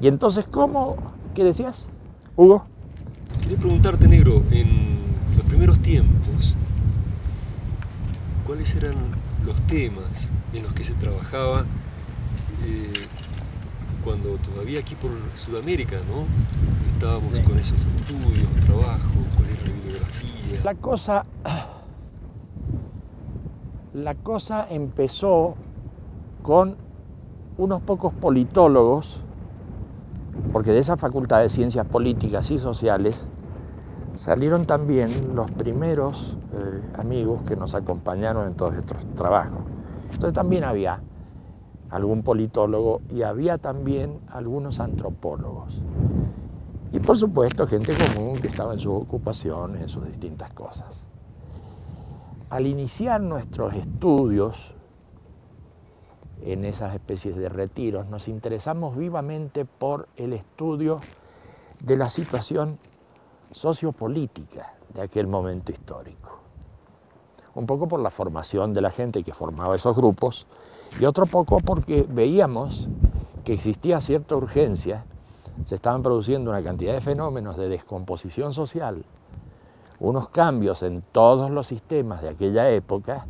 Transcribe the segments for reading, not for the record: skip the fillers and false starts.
Y entonces, ¿cómo? ¿Qué decías, Hugo? Quería preguntarte, negro, en los primeros tiempos, ¿cuáles eran los temas en los que se trabajaba cuando todavía aquí por Sudamérica, ¿no? Estábamos con esos estudios, trabajo, cuál era la bibliografía? La cosa empezó con unos pocos politólogos, porque de esa Facultad de Ciencias Políticas y Sociales salieron también los primeros amigos que nos acompañaron en todos estos trabajos. Entonces también había algún politólogo y había también algunos antropólogos. Y por supuesto gente común que estaba en sus ocupaciones, en sus distintas cosas. Al iniciar nuestros estudios en esas especies de retiros, nos interesamos vivamente por el estudio de la situación sociopolítica de aquel momento histórico. Un poco por la formación de la gente que formaba esos grupos y otro poco porque veíamos que existía cierta urgencia, se estaban produciendo una cantidad de fenómenos de descomposición social, unos cambios en todos los sistemas de aquella época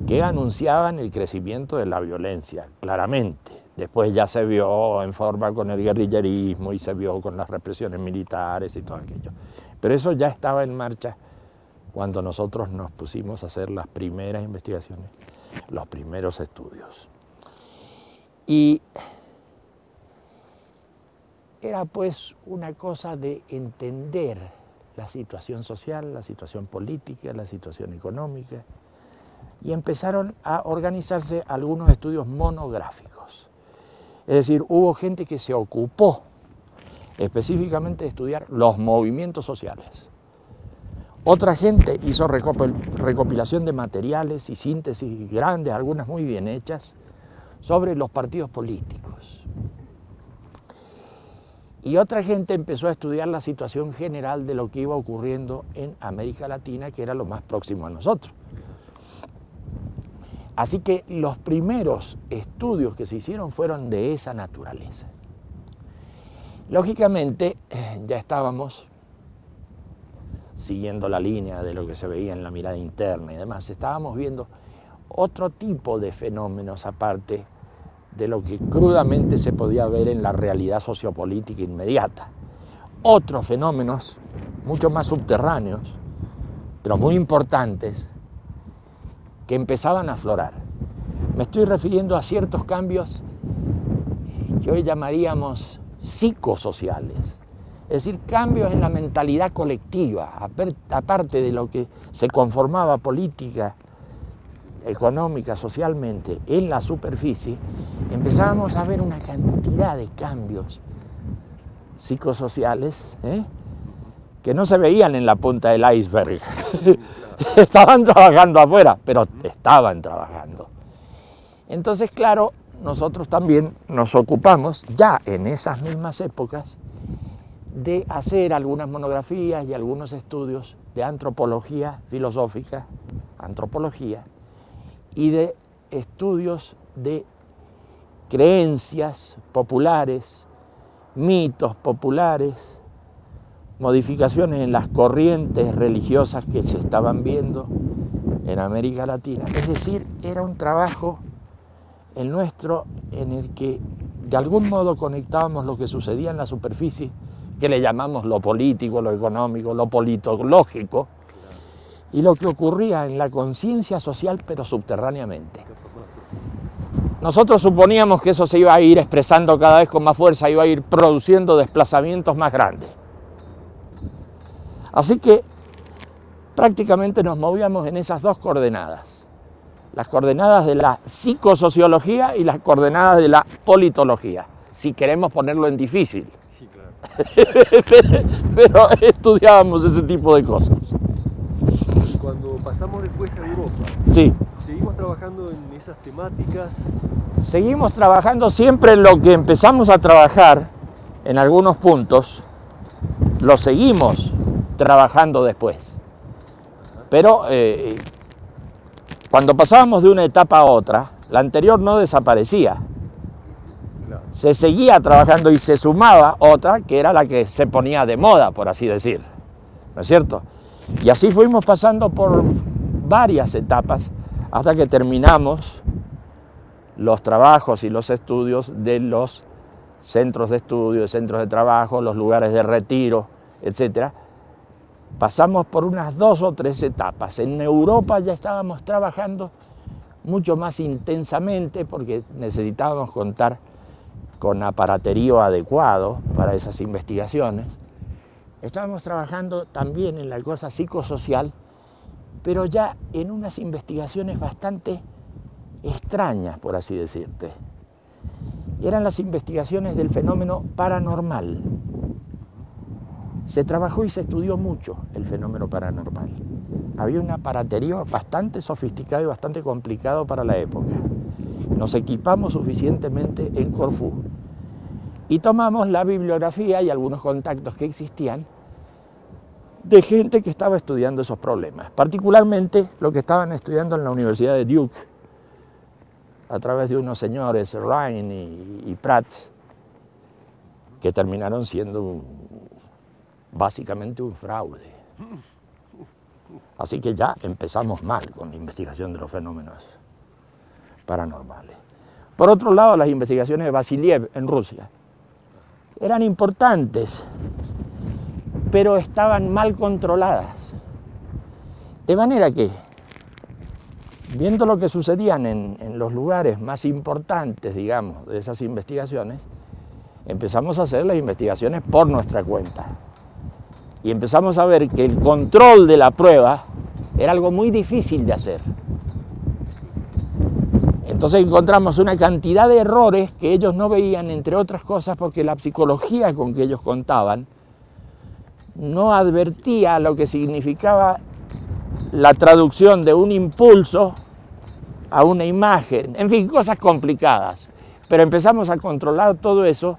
que anunciaban el crecimiento de la violencia, claramente. Después ya se vio en forma con el guerrillerismo y se vio con las represiones militares y todo aquello. Pero eso ya estaba en marcha cuando nosotros nos pusimos a hacer las primeras investigaciones, los primeros estudios. Y era pues una cosa de entender la situación social, la situación política, la situación económica, y empezaron a organizarse algunos estudios monográficos. Es decir, hubo gente que se ocupó específicamente de estudiar los movimientos sociales. Otra gente hizo recopilación de materiales y síntesis grandes, algunas muy bien hechas, sobre los partidos políticos. Y otra gente empezó a estudiar la situación general de lo que iba ocurriendo en América Latina, que era lo más próximo a nosotros. Así que los primeros estudios que se hicieron fueron de esa naturaleza. Lógicamente, ya estábamos siguiendo la línea de lo que se veía en la mirada interna y demás. Estábamos viendo otro tipo de fenómenos aparte de lo que crudamente se podía ver en la realidad sociopolítica inmediata. Otros fenómenos mucho más subterráneos, pero muy importantes, que empezaban a aflorar. Me estoy refiriendo a ciertos cambios que hoy llamaríamos psicosociales, es decir, cambios en la mentalidad colectiva, aparte de lo que se conformaba política, económica, socialmente, en la superficie, empezábamos a ver una cantidad de cambios psicosociales que no se veían en la punta del iceberg. Estaban trabajando afuera, pero estaban trabajando. Entonces, claro, nosotros también nos ocupamos, ya en esas mismas épocas, de hacer algunas monografías y algunos estudios de antropología filosófica, antropología, y de estudios de creencias populares, mitos populares, modificaciones en las corrientes religiosas que se estaban viendo en América Latina. Es decir, era un trabajo el nuestro en el que de algún modo conectábamos lo que sucedía en la superficie, que le llamamos lo político, lo económico, lo politológico, y lo que ocurría en la conciencia social, pero subterráneamente. Nosotros suponíamos que eso se iba a ir expresando cada vez con más fuerza, iba a ir produciendo desplazamientos más grandes. Así que prácticamente nos movíamos en esas dos coordenadas, las coordenadas de la psicosociología y las coordenadas de la politología, si queremos ponerlo en difícil. Sí, claro. Pero estudiábamos ese tipo de cosas. Y cuando pasamos después a Europa, Sí. ¿seguimos trabajando en esas temáticas? Seguimos trabajando siempre en lo que empezamos a trabajar en algunos puntos, lo seguimos trabajando después. Pero cuando pasábamos de una etapa a otra, la anterior no desaparecía. Claro. Se seguía trabajando y se sumaba otra que era la que se ponía de moda, por así decir. ¿No es cierto? Y así fuimos pasando por varias etapas hasta que terminamos los trabajos y los estudios de los centros de estudio, centros de trabajo, los lugares de retiro, etc. Pasamos por unas 2 o 3 etapas. En Europa ya estábamos trabajando mucho más intensamente porque necesitábamos contar con aparaterío adecuado para esas investigaciones. Estábamos trabajando también en la cosa psicosocial, pero ya en unas investigaciones bastante extrañas, por así decirte. Eran las investigaciones del fenómeno paranormal. Se trabajó y se estudió mucho el fenómeno paranormal. Había un aparaterío bastante sofisticado y bastante complicado para la época. Nos equipamos suficientemente en Corfú y tomamos la bibliografía y algunos contactos que existían de gente que estaba estudiando esos problemas, particularmente lo que estaban estudiando en la Universidad de Duke, a través de unos señores, Ryan y Prats, que terminaron siendo básicamente un fraude. Así que ya empezamos mal con la investigación de los fenómenos paranormales. Por otro lado, las investigaciones de Vasiliev en Rusia eran importantes, pero estaban mal controladas. De manera que viendo lo que sucedían en los lugares más importantes, digamos, de esas investigaciones, empezamos a hacer las investigaciones por nuestra cuenta. Y empezamos a ver que el control de la prueba era algo muy difícil de hacer. Entonces encontramos una cantidad de errores que ellos no veían, entre otras cosas porque la psicología con que ellos contaban no advertía lo que significaba la traducción de un impulso a una imagen, en fin, cosas complicadas. Pero empezamos a controlar todo eso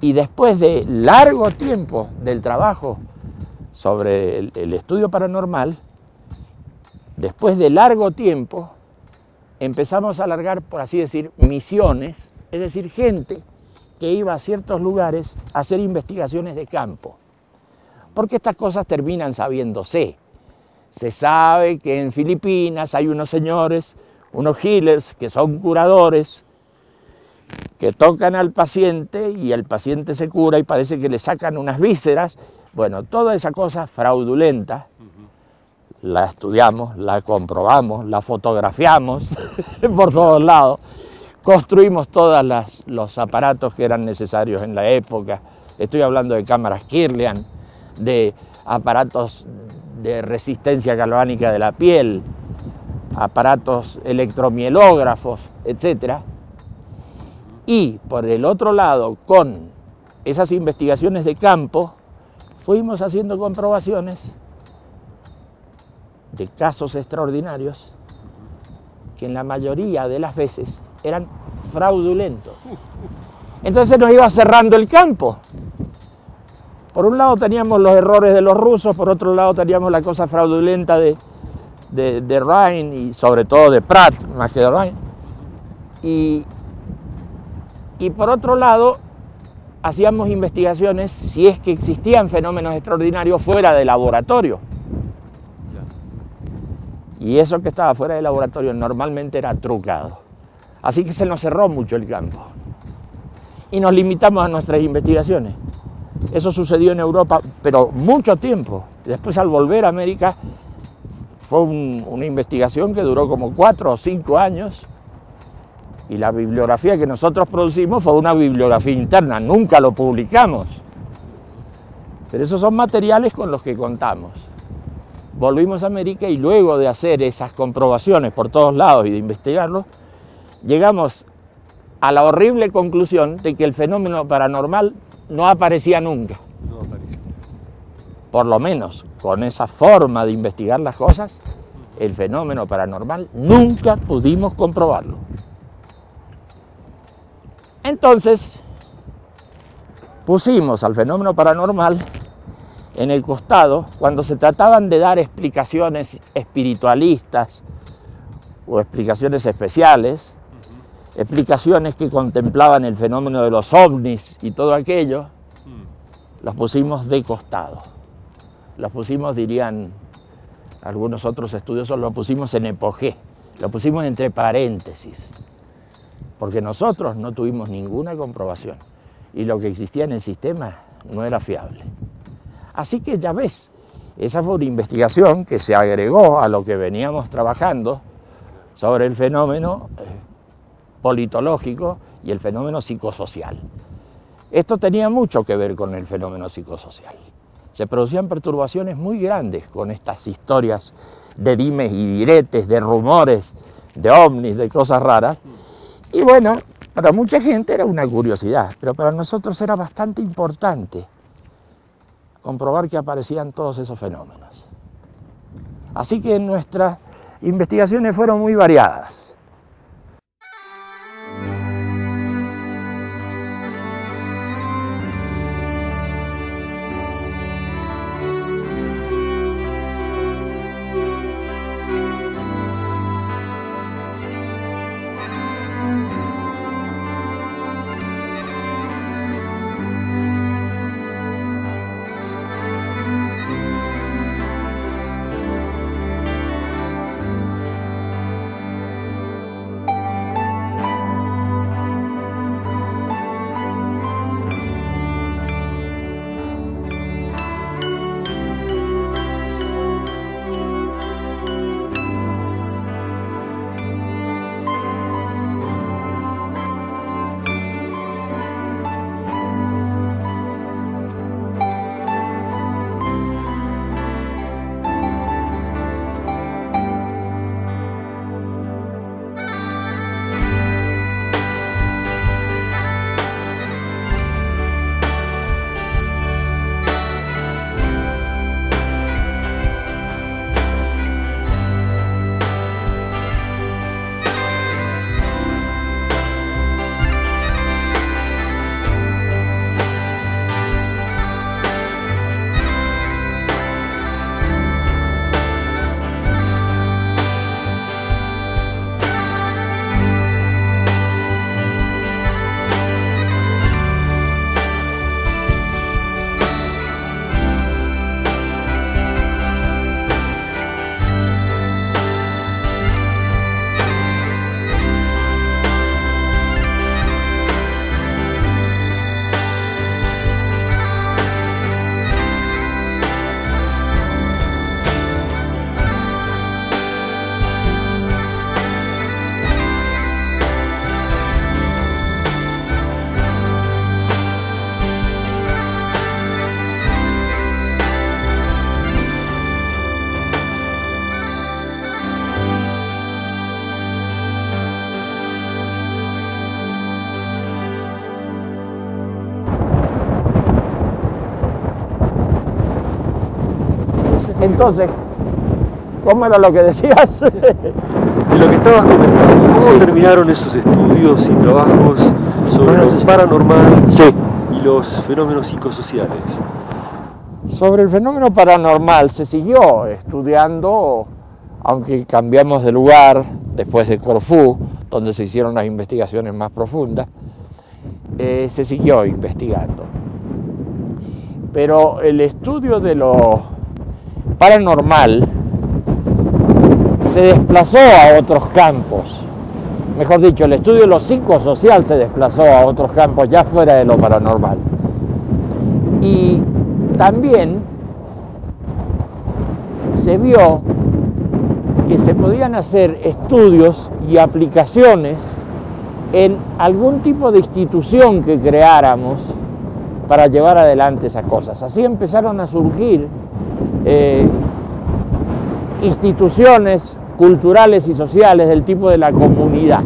y después de largo tiempo del trabajo sobre el estudio paranormal, después de largo tiempo, empezamos a alargar, por así decir, misiones, es decir, gente que iba a ciertos lugares a hacer investigaciones de campo. Porque estas cosas terminan sabiéndose. Se sabe que en Filipinas hay unos señores, unos healers, que son curadores, que tocan al paciente y el paciente se cura y parece que le sacan unas vísceras. Bueno, toda esa cosa fraudulenta, la estudiamos, la comprobamos, la fotografiamos por todos lados, construimos todos los aparatos que eran necesarios en la época. Estoy hablando de cámaras Kirlian, de aparatos de resistencia galvánica de la piel, aparatos electromielógrafos, etc. Y por el otro lado, con esas investigaciones de campo, fuimos haciendo comprobaciones de casos extraordinarios que en la mayoría de las veces eran fraudulentos. Entonces nos iba cerrando el campo. Por un lado teníamos los errores de los rusos, por otro lado teníamos la cosa fraudulenta de Rhine y sobre todo de Pratt, más que de Rhine. Y por otro lado hacíamos investigaciones si es que existían fenómenos extraordinarios fuera de laboratorio. Y eso que estaba fuera de laboratorio normalmente era trucado. Así que se nos cerró mucho el campo. Y nos limitamos a nuestras investigaciones. Eso sucedió en Europa, pero mucho tiempo. Después, al volver a América, fue una investigación que duró como 4 o 5 años. Y la bibliografía que nosotros producimos fue una bibliografía interna, nunca lo publicamos. Pero esos son materiales con los que contamos. Volvimos a América y luego de hacer esas comprobaciones por todos lados y de investigarlos, llegamos a la horrible conclusión de que el fenómeno paranormal no aparecía nunca. No aparecía. Por lo menos, con esa forma de investigar las cosas, el fenómeno paranormal nunca pudimos comprobarlo. Entonces, pusimos al fenómeno paranormal en el costado cuando se trataban de dar explicaciones espiritualistas o explicaciones especiales, explicaciones que contemplaban el fenómeno de los ovnis y todo aquello, los pusimos de costado. Los pusimos, dirían algunos otros estudiosos, los pusimos en epogé, los pusimos entre paréntesis, porque nosotros no tuvimos ninguna comprobación y lo que existía en el sistema no era fiable. Así que ya ves, esa fue una investigación que se agregó a lo que veníamos trabajando sobre el fenómeno politológico y el fenómeno psicosocial. Esto tenía mucho que ver con el fenómeno psicosocial. Se producían perturbaciones muy grandes con estas historias de dimes y diretes, de rumores, de ovnis, de cosas raras. Y bueno, para mucha gente era una curiosidad, pero para nosotros era bastante importante comprobar que aparecían todos esos fenómenos. Así que nuestras investigaciones fueron muy variadas. entonces, ¿cómo era lo que decías? De lo que estabas comentando, ¿cómo terminaron esos estudios y trabajos sobre lo paranormal y los fenómenos psicosociales? Sobre el fenómeno paranormal se siguió estudiando, aunque cambiamos de lugar después de Corfú, donde se hicieron las investigaciones más profundas, se siguió investigando. Pero el estudio de lo paranormal se desplazó a otros campos. Mejor dicho, el estudio de lo psicosocial se desplazó a otros campos ya fuera de lo paranormal. Y también se vio que se podían hacer estudios y aplicaciones en algún tipo de institución que creáramos para llevar adelante esas cosas. Así empezaron a surgir instituciones culturales y sociales del tipo de la comunidad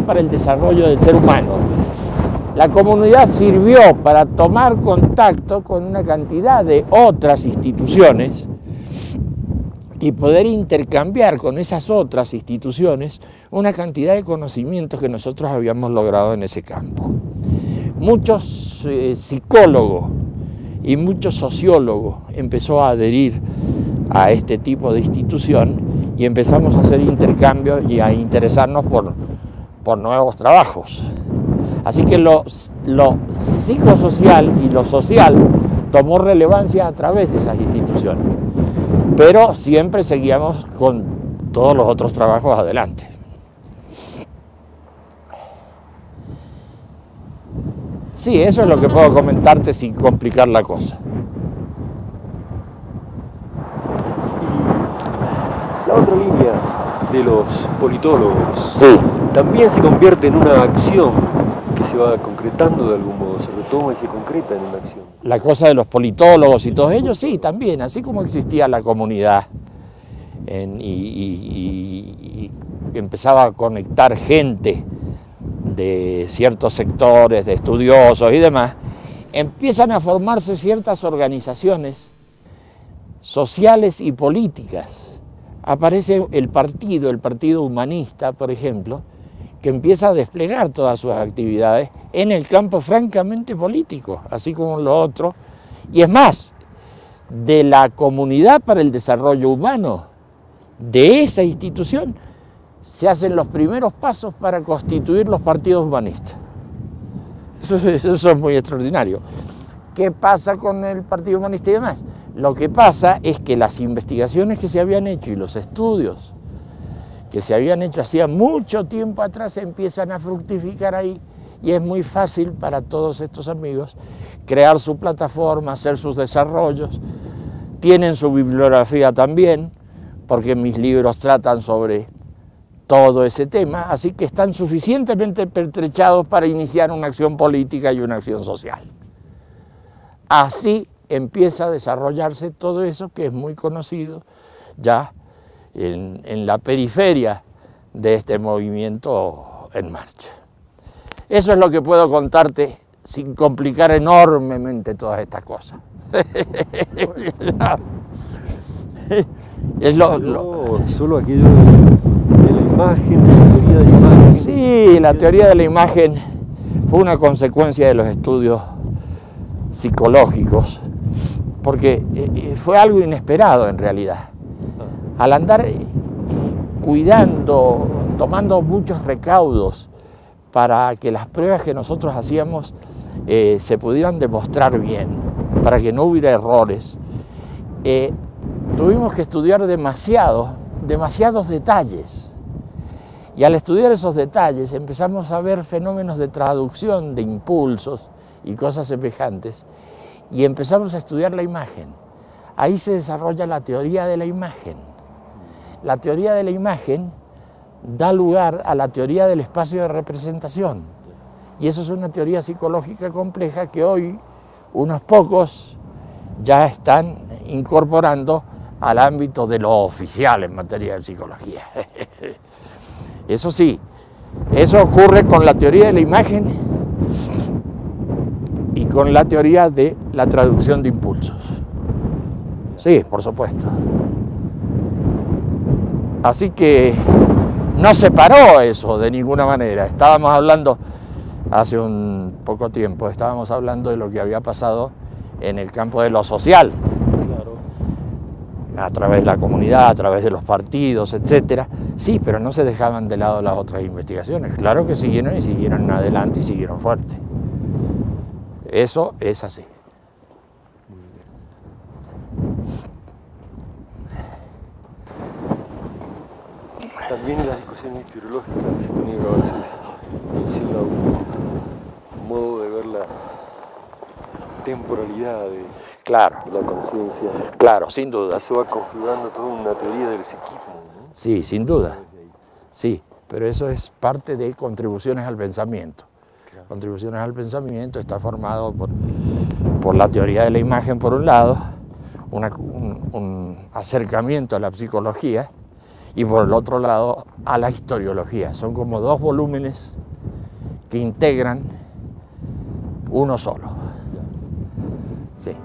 para el desarrollo del ser humano. La comunidad sirvió para tomar contacto con una cantidad de otras instituciones y poder intercambiar con esas otras instituciones una cantidad de conocimientos que nosotros habíamos logrado en ese campo. Muchos psicólogos y muchos sociólogos empezó a adherir a este tipo de institución y empezamos a hacer intercambios y a interesarnos por nuevos trabajos. Así que lo psicosocial y lo social tomó relevancia a través de esas instituciones, pero siempre seguíamos con todos los otros trabajos adelante. Sí, eso es lo que puedo comentarte sin complicar la cosa. La otra línea de los politólogos Sí. también se convierte en una acción que se va concretando de algún modo, se retoma y se concreta en una acción. La cosa de los politólogos y todos ellos, sí, también, así como existía la comunidad y empezaba a conectar gente de ciertos sectores, de estudiosos y demás, empiezan a formarse ciertas organizaciones sociales y políticas. Aparece el Partido Humanista, por ejemplo, que empieza a desplegar todas sus actividades en el campo francamente político, así como lo otro. Y es más, de la Comunidad para el Desarrollo Humano, de esa institución, se hacen los primeros pasos para constituir los partidos humanistas. Eso es muy extraordinario. ¿Qué pasa con el Partido Humanista y demás? Lo que pasa es que las investigaciones que se habían hecho y los estudios que se habían hecho hacía mucho tiempo atrás empiezan a fructificar ahí y es muy fácil para todos estos amigos crear su plataforma, hacer sus desarrollos. Tienen su bibliografía también, porque mis libros tratan sobre todo ese tema, así que están suficientemente pertrechados para iniciar una acción política y una acción social. Así empieza a desarrollarse todo eso que es muy conocido ya en la periferia de este movimiento en marcha. Eso es lo que puedo contarte sin complicar enormemente todas estas cosas. Solo aquello de la imagen, de la teoría de la imagen. Sí, la teoría de la imagen fue una consecuencia de los estudios psicológicos, porque fue algo inesperado en realidad. Al andar cuidando, tomando muchos recaudos para que las pruebas que nosotros hacíamos se pudieran demostrar bien, para que no hubiera errores, tuvimos que estudiar demasiados detalles. Y al estudiar esos detalles empezamos a ver fenómenos de traducción de impulsos y cosas semejantes, y empezamos a estudiar la imagen. Ahí se desarrolla la teoría de la imagen. La teoría de la imagen da lugar a la teoría del espacio de representación. Y eso es una teoría psicológica compleja que hoy unos pocos ya están incorporando al ámbito de lo oficial en materia de psicología. Eso sí, eso ocurre con la teoría de la imagen y con la teoría de la traducción de impulsos. Sí, por supuesto. Así que no se paró eso de ninguna manera. Estábamos hablando, hace un poco tiempo, estábamos hablando de lo que había pasado en el campo de lo social. Claro. A través de la comunidad, a través de los partidos, etcétera. Sí, pero no se dejaban de lado las otras investigaciones. Claro que siguieron y siguieron adelante y siguieron fuerte. Eso es así. También en las discusiones historiológicas, Negro a veces menciona un modo de ver la temporalidad de la conciencia. Claro, sin duda. Eso va configurando toda una teoría del psiquismo, ¿no? Sí, sin duda. Sí, pero eso es parte de contribuciones al pensamiento. Claro. Contribuciones al pensamiento está formado por la teoría de la imagen por un lado, un acercamiento a la psicología, y por el otro lado a la historiología. Son como dos volúmenes que integran uno solo. Sí.